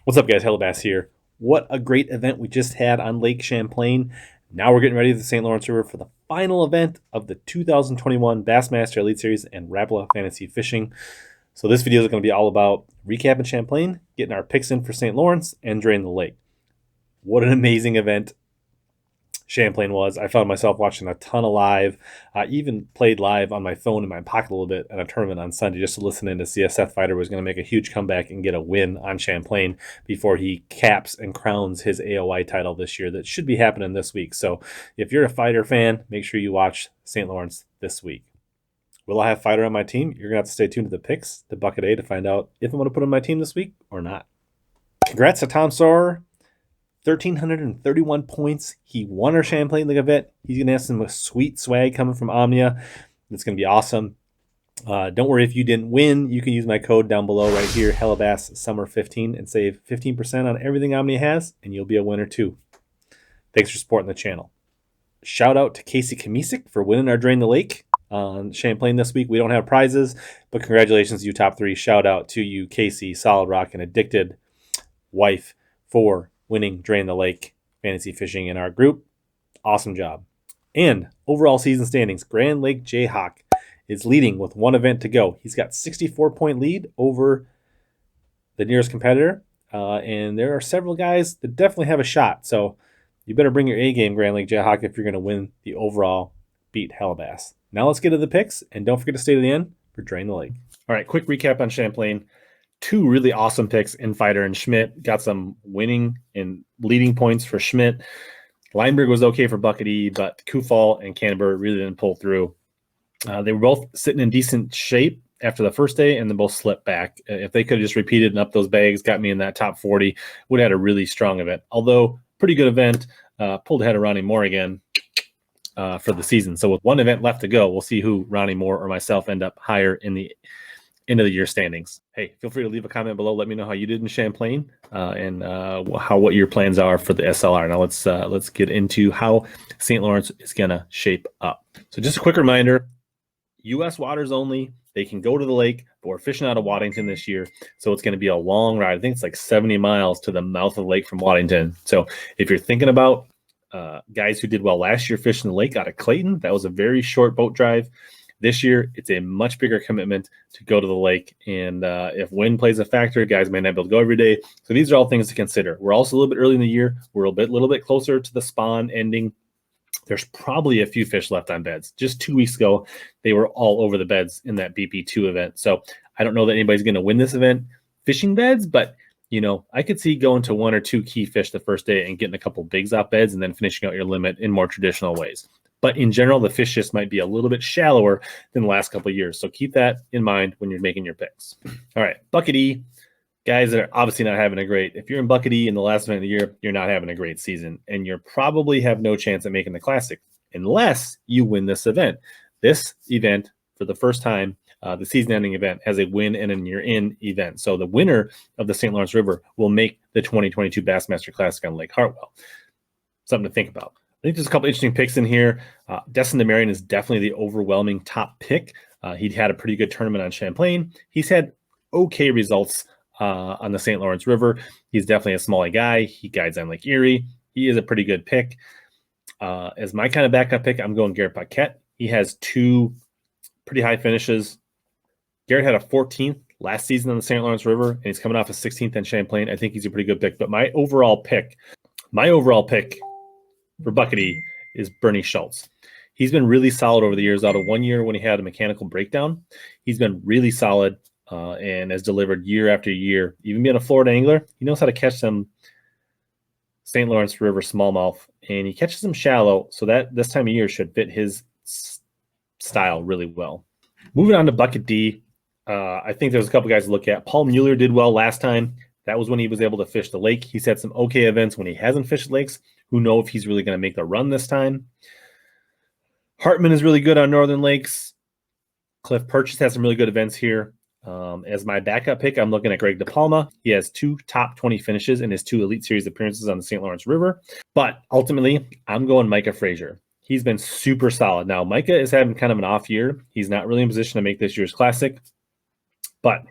What's up, guys? HellaBass here. What a great event we just had on Lake Champlain. Now we're getting ready to the St. Lawrence River for the final event of the 2021 Bassmaster Elite Series and Rapala Fantasy Fishing. So this video is going to be all about recapping Champlain, getting our picks in for St. Lawrence, and draining the lake. What an amazing event Champlain was. I found myself watching a ton of live. I even played live on my phone in my pocket a little bit at a tournament on Sunday just to listen in to see if SETH FEIDER was going to make a huge comeback and get a win on Champlain before he caps and crowns his AOI title this year. That should be happening this week. So if you're a FEIDER fan, make sure you watch St. Lawrence this week. Will I have FEIDER on my team? You're going to have to stay tuned to the picks, to Bucket A, to find out if I'm going to put him on my team this week or not. Congrats to Tom Sawyer. 1,331 points. He won our Champlain League event. He's going to have some sweet swag coming from Omnia. It's going to be awesome. Don't worry if you didn't win. You can use my code down below right here, HellaBass Summer 15, and save 15% on everything Omnia has, and you'll be a winner too. Thanks for supporting the channel. Shout out to Casey Kamisic for winning our Drain the Lake on Champlain this week. We don't have prizes, but congratulations to you top three. Shout out to you, Casey, Solid Rock, and Addicted Wife for winning Drain the Lake fantasy fishing in our group. Awesome job. And overall season standings, Grand Lake Jayhawk is leading with one event to go. He's got 64-point lead over the nearest competitor. And there are several guys that definitely have a shot. So you better bring your A game, Grand Lake Jayhawk, if you're going to win the overall beat HellaBass. Now let's get to the picks. And don't forget to stay to the end for Drain the Lake. All right, quick recap on Champlain. Two really awesome picks in FEIDER and Schmidt. Got some winning and leading points for Schmidt. Lineberg was okay for Bucket E, but Kufal and Canterbury really didn't pull through. They were both sitting in decent shape after the first day, and then both slipped back. If they could have just repeated and up those bags, got me in that top 40, would have had a really strong event. Although, pretty good event. Pulled ahead of Ronnie Moore again for the season. So with one event left to go, we'll see who, Ronnie Moore or myself, end up higher in the end of the year standings. Hey, feel free to leave a comment below. Let me know how you did in Champlain and what your plans are for the SLR. Now let's get into how St. Lawrence is gonna shape up. So just a quick reminder: U.S. waters only. They can go to the lake, but we're fishing out of Waddington this year, so it's going to be a long ride. I think it's like 70 miles to the mouth of the lake from Waddington. So if you're thinking about guys who did well last year fishing the lake out of Clayton, that was a very short boat drive. This year, it's a much bigger commitment to go to the lake. And if wind plays a factor, guys may not be able to go every day. So these are all things to consider. We're also a little bit early in the year. We're a little bit closer to the spawn ending. There's probably a few fish left on beds. Just 2 weeks ago, they were all over the beds in that BP2 event. So I don't know that anybody's going to win this event fishing beds, but you know, I could see going to one or two key fish the first day and getting a couple bigs off beds and then finishing out your limit in more traditional ways. But in general, the fish just might be a little bit shallower than the last couple of years. So keep that in mind when you're making your picks. All right, Bucket E, guys that are obviously not having a great, if you're in Bucket E in the last event of the year, you're not having a great season. And you probably have no chance at making the Classic unless you win this event. This event, for the first time, the season-ending event has a win and a year-in event. So the winner of the St. Lawrence River will make the 2022 Bassmaster Classic on Lake Hartwell. Something to think about. I think there's a couple interesting picks in here. Destin DeMarion is definitely the overwhelming top pick. He'd had a pretty good tournament on Champlain. He's had okay results on the St. Lawrence River. He's definitely a smaller guy. He guides on Lake Erie. He is a pretty good pick. As my kind of backup pick, I'm going Garrett Paquette. He has two pretty high finishes. Garrett had a 14th last season on the St. Lawrence River, and he's coming off a 16th in Champlain. I think he's a pretty good pick. But my overall pick for Bucket E is Bernie Schultz. He's been really solid over the years. Out of 1 year when he had a mechanical breakdown, he's been really solid and has delivered year after year. Even being a Florida angler, he knows how to catch some St. Lawrence River smallmouth, and he catches them shallow, so that this time of year should fit his style really well. Moving on to Bucket D, I think there's a couple guys to look at. Paul Mueller did well last time. That was when he was able to fish the lake. He's had some okay events when he hasn't fished lakes. Who knows if he's really going to make the run this time. Hartman is really good on Northern Lakes. Cliff Purchase has some really good events here. As my backup pick, I'm looking at Greg DePalma. He has two top 20 finishes in his 2 Elite Series appearances on the St. Lawrence River. But ultimately, I'm going Micah Frazier. He's been super solid. Now, Micah is having kind of an off year. He's not really in position to make this year's Classic. But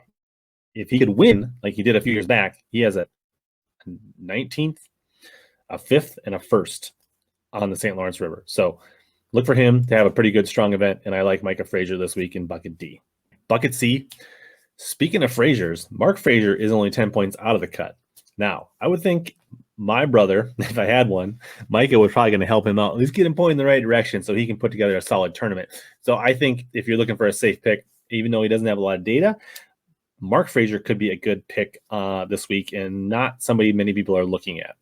if he could win like he did a few years back, he has a 19th, a 5th, and a 1st on the St. Lawrence River. So look for him to have a pretty good, strong event, and I like Micah Frazier this week in Bucket D. Bucket C, speaking of Fraziers, Mark Frazier is only 10 points out of the cut. Now, I would think my brother, if I had one, Micah was probably going to help him out, at least get him pointing in the right direction so he can put together a solid tournament. So I think if you're looking for a safe pick, even though he doesn't have a lot of data, Mark Frazier could be a good pick this week and not somebody many people are looking at.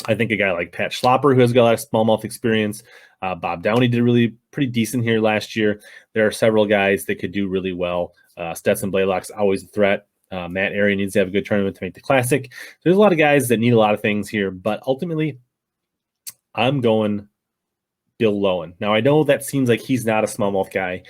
I think a guy like Pat Schlopper, who has got a lot of smallmouth experience, Bob Downey did really pretty decent here last year. There are several guys that could do really well. Stetson Blaylock's always a threat. Matt Arey needs to have a good tournament to make the Classic. So there's a lot of guys that need a lot of things here, but ultimately, I'm going Bill Lowen. Now, I know that seems like he's not a smallmouth guy.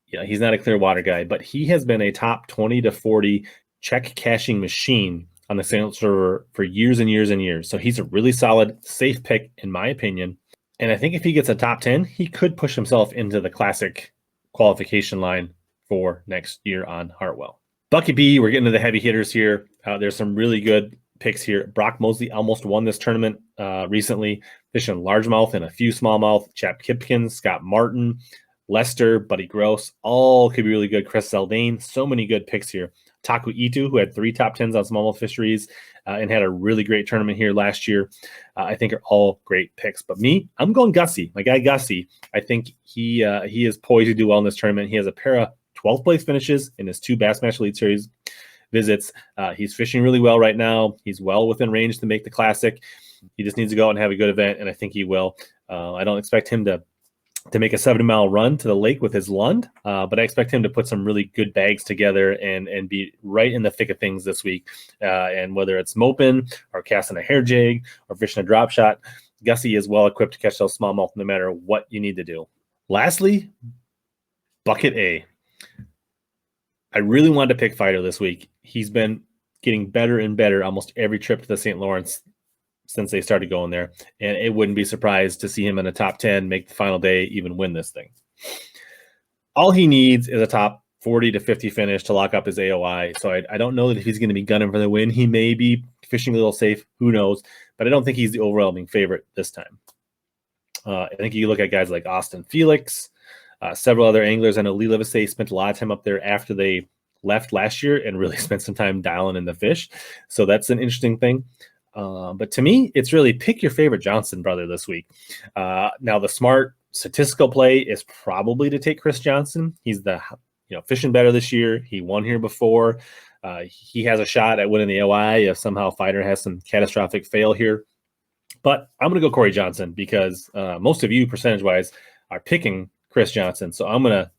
Yeah, he's not a clear water guy, but he has been a top 20 to 40 check cashing machine on the St. Lawrence server for years and years and years. So he's a really solid, safe pick, in my opinion. And I think if he gets a top 10, he could push himself into the Classic qualification line for next year on Hartwell. Bucket B, we're getting to the heavy hitters here. There's some really good picks here. Brock Mosley almost won this tournament recently, fishing largemouth and a few smallmouth. Chap Kipkin, Scott Martin, Lester, Buddy Gross, all could be really good. Chris Zaldane, so many good picks here. Taku Itu, who had 3 top 10s on smallmouth fisheries and had a really great tournament here last year, I think are all great picks. But me, I'm going Gussie. My guy Gussie, I think he is poised to do well in this tournament. He has a pair of 12th place finishes in his 2 Bassmaster Elite Series visits. He's fishing really well right now. He's well within range to make the Classic. He just needs to go out and have a good event, and I think he will. I don't expect him to make a 70-mile run to the lake with his Lund, but I expect him to put some really good bags together and be right in the thick of things this week. And whether it's moping or casting a hair jig or fishing a drop shot, Gussie is well equipped to catch those smallmouth no matter what you need to do. Lastly, Bucket A. I really wanted to pick Feider this week. He's been getting better and better almost every trip to the St. Lawrence since they started going there, and it wouldn't be surprised to see him in the top 10, make the final day, even win this thing. All he needs is a top 40 to 50 finish to lock up his AOI, so I don't know that if he's going to be gunning for the win. He may be fishing a little safe, who knows, but I don't think he's the overwhelming favorite this time. I think you look at guys like Austin Felix, several other anglers. I know Lee Livesey spent a lot of time up there after they left last year and really spent some time dialing in the fish, so that's an interesting thing. But to me, it's really pick your favorite Johnson brother this week. Now, the smart statistical play is probably to take Chris Johnson. He's fishing better this year. He won here before. He has a shot at winning the OI if somehow Feider has some catastrophic fail here. But I'm going to go Corey Johnson because most of you, percentage-wise, are picking Chris Johnson. So I'm going to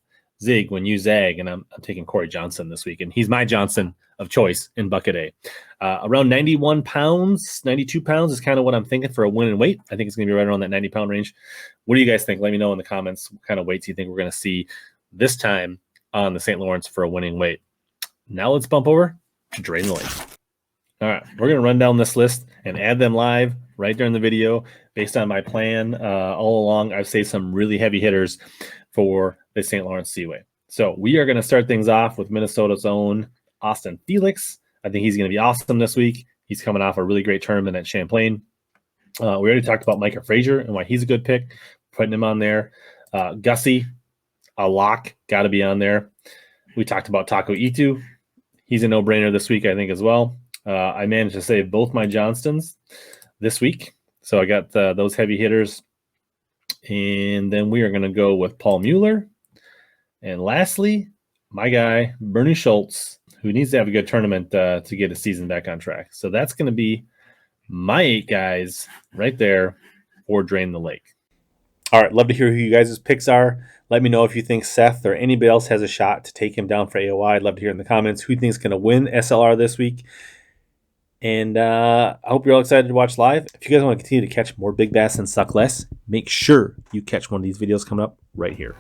zig when you zag, and I'm taking Corey Johnson this week. And he's my Johnson of choice in Bucket A. Around 91 pounds, 92 pounds is kind of what I'm thinking for a win and weight. I think it's going to be right around that 90-pound range. What do you guys think? Let me know in the comments what kind of weights you think we're going to see this time on the St. Lawrence for a winning weight. Now let's bump over to Drain the Lake. All right, we're going to run down this list and add them live right during the video. Based on my plan all along, I've saved some really heavy hitters for the St. Lawrence Seaway. So we are going to start things off with Minnesota's own Austin Felix. I think he's going to be awesome this week. He's coming off a really great tournament at Champlain. We already talked about Micah Frazier and why he's a good pick, putting him on there. Gussie, a lock, got to be on there. We talked about Taku Itu. He's a no-brainer this week, I think, as well. I managed to save both my Johnstons this week. So I got those heavy hitters. And then we are going to go with Paul Mueller. And lastly, my guy, Bernie Schultz, who needs to have a good tournament to get his season back on track. So that's going to be my 8 guys right there for Drain the Lake. All right, love to hear who you guys' picks are. Let me know if you think Seth or anybody else has a shot to take him down for AOI. I'd love to hear in the comments who you think is going to win SLR this week. And I hope you're all excited to watch live. If you guys want to continue to catch more big bass and suck less, make sure you catch one of these videos coming up right here.